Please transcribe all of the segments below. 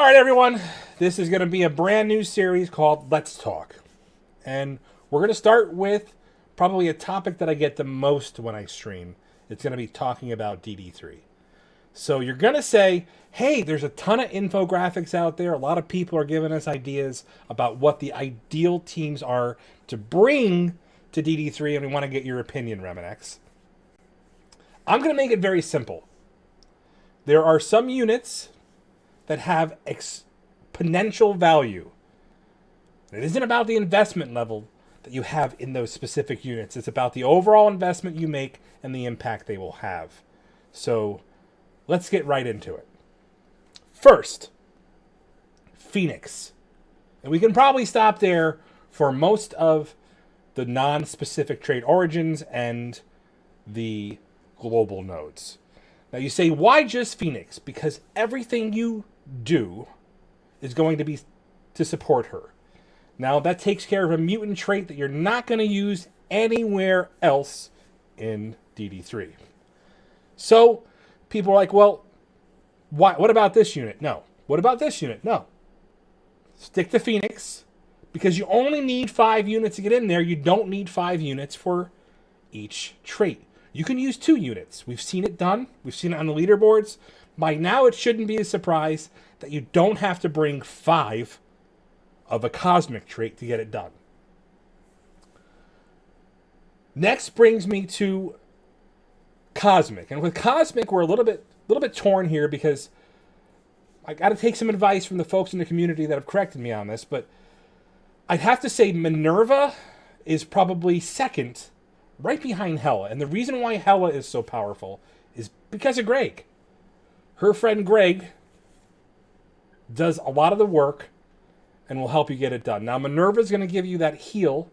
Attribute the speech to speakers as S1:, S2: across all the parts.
S1: right, everyone. This is going to be a brand new series called Let's Talk. And we're going to start with probably a topic that I get the most when I stream. It's going to be talking about DD3. So you're going to say, hey, there's a ton of infographics out there. A lot of people are giving us ideas about what the ideal teams are to bring to DD3, and we want to get your opinion, Reminex. I'm going to make it very simple. There are some units that have exponential value. It isn't about the investment level that you have in those specific units. It's about the overall investment you make and the impact they will have. So let's get right into it. First, Phoenix. And we can probably stop there for most of the non-specific trait origins and the global nodes. Now you say, why just Phoenix? Because everything you do is going to be to support her. Now that takes care of a mutant trait that you're not going to use anywhere else in DD3. So people are like, well, what about this unit? No. What about this unit? No. Stick to Phoenix because you only need 5 units to get in there. You don't need 5 units for each trait. You can use 2 units. We've seen it done. We've seen it on the leaderboards. By now, it shouldn't be a surprise that you don't have to bring 5 of a cosmic trait to get it done. Next brings me to cosmic. And with cosmic, we're a little bit torn here because I got to take some advice from the folks in the community that have corrected me on this. But I'd have to say Minerva is probably second, right behind Hela. And the reason why Hela is so powerful is because of Greg. Her friend Greg does a lot of the work and will help you get it done. Now, Minerva is going to give you that heal,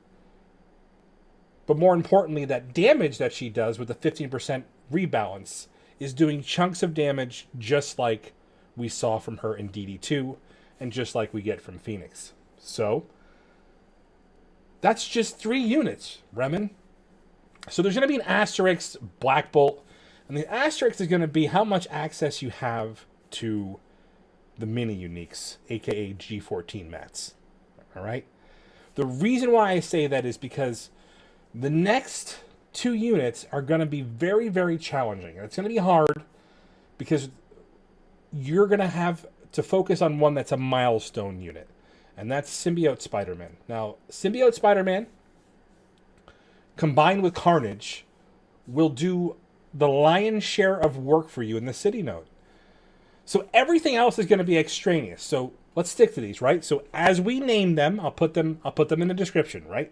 S1: but more importantly, that damage that she does with the 15% rebalance is doing chunks of damage just like we saw from her in DD2 and just like we get from Phoenix. So, that's just 3 units, Remen. So there's going to be an asterisk Black Bolt, and the asterisk is going to be how much access you have to the mini uniques, aka G14 mats. All right? The reason why I say that is because the next 2 units are going to be very, very challenging. It's going to be hard because you're going to have to focus on one that's a milestone unit, and that's Symbiote Spider-Man. Now, Symbiote Spider-Man combined with Carnage will do the lion's share of work for you in the city node. So everything else is going to be extraneous. So let's stick to these, right? So as we name them, I'll put them in the description, right?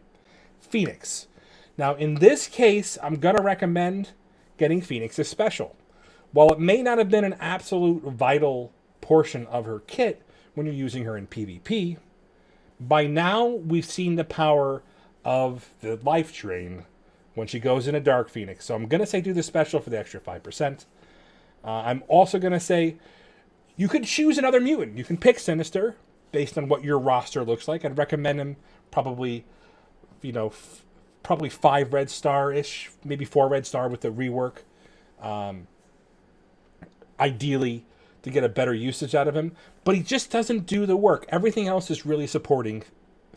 S1: Phoenix. Now in this case, I'm going to recommend getting Phoenix as special. While it may not have been an absolute vital portion of her kit when you're using her in PvP, by now we've seen the power of the life drain when she goes in a Dark Phoenix. So I'm going to say do the special for the extra 5%. I'm also going to say you could choose another mutant. You can pick Sinister based on what your roster looks like. I'd recommend him probably, probably 5 red star-ish, maybe 4 red star with the rework. Ideally to get a better usage out of him. But he just doesn't do the work. Everything else is really supporting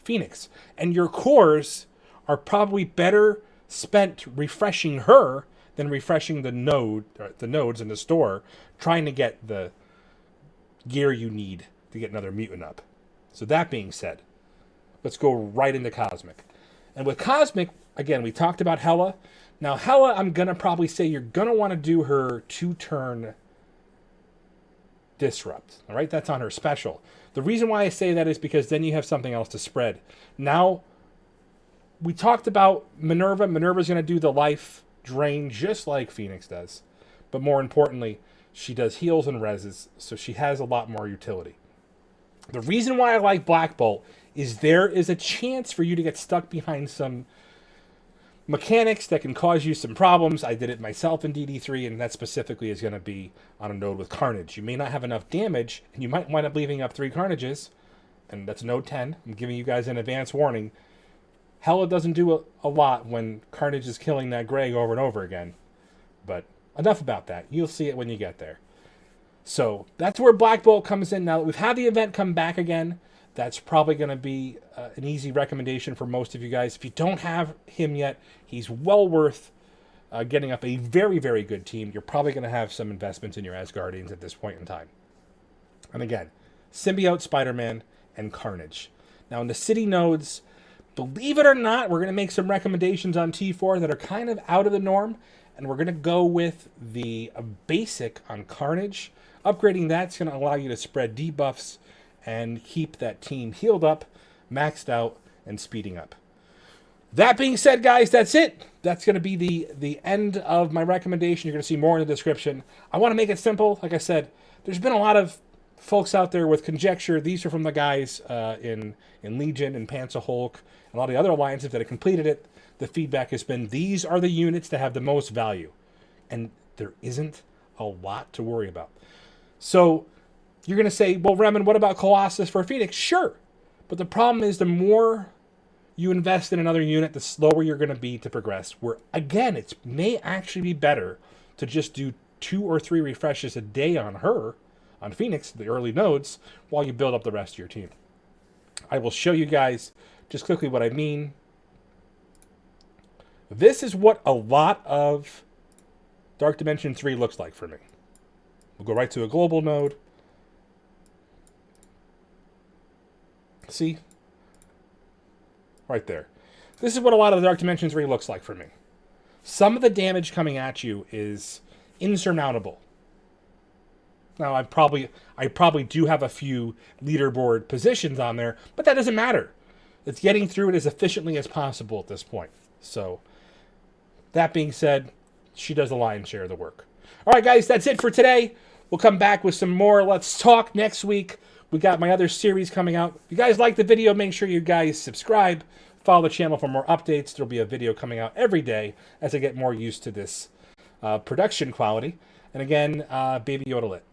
S1: Phoenix. And your cores are probably better spent refreshing her than refreshing the nodes in the store, trying to get the gear you need to get another mutant up. So that being said, let's go right into Cosmic. And with Cosmic, again, we talked about Hela. Now Hela, I'm going to probably say you're going to want to do her 2-turn Disrupt. All right, that's on her special. The reason why I say that is because then you have something else to spread. Now, we talked about Minerva. Minerva's going to do the life drain just like Phoenix does. But more importantly, she does heals and reses, so she has a lot more utility. The reason why I like Black Bolt is there is a chance for you to get stuck behind some mechanics that can cause you some problems. I did it myself in DD3, and that specifically is going to be on a node with Carnage. You may not have enough damage, and you might wind up leaving up 3 Carnages, and that's node 10. I'm giving you guys an advance warning. Hela doesn't do a lot when Carnage is killing that Greg over and over again. But enough about that. You'll see it when you get there. So that's where Black Bolt comes in. Now that we've had the event come back again, that's probably going to be an easy recommendation for most of you guys. If you don't have him yet, he's well worth getting up a very, very good team. You're probably going to have some investments in your Asgardians at this point in time. And again, Symbiote Spider-Man and Carnage. Now in the city nodes, believe it or not, we're going to make some recommendations on T4 that are kind of out of the norm. And we're going to go with the basic on Carnage. Upgrading that's going to allow you to spread debuffs and keep that team healed up, maxed out, and speeding up. That being said, guys, that's it. That's going to be the end of my recommendation. You're going to see more in the description. I want to make it simple. Like I said, there's been a lot of folks out there with conjecture. These are from the guys in Legion and Panther Hulk and a lot of the other alliances that have completed it. The feedback has been these are the units that have the most value. And there isn't a lot to worry about. So you're going to say, well, Remen, what about Colossus for Phoenix? Sure. But the problem is the more you invest in another unit, the slower you're going to be to progress. Where, again, it may actually be better to just do 2 or 3 refreshes a day on her, on Phoenix, the early nodes, while you build up the rest of your team. I will show you guys just quickly what I mean. This is what a lot of Dark Dimension 3 looks like for me. We'll go right to a global node. See? Right there. This is what a lot of the Dark Dimension 3 looks like for me. Some of the damage coming at you is insurmountable. Now, I probably do have a few leaderboard positions on there, but that doesn't matter. It's getting through it as efficiently as possible at this point. So, that being said, she does the lion's share of the work. All right, guys, that's it for today. We'll come back with some more Let's Talk next week. We got my other series coming out. If you guys like the video, make sure you guys subscribe. Follow the channel for more updates. There'll be a video coming out every day as I get more used to this production quality. And again, Baby Yoda lit.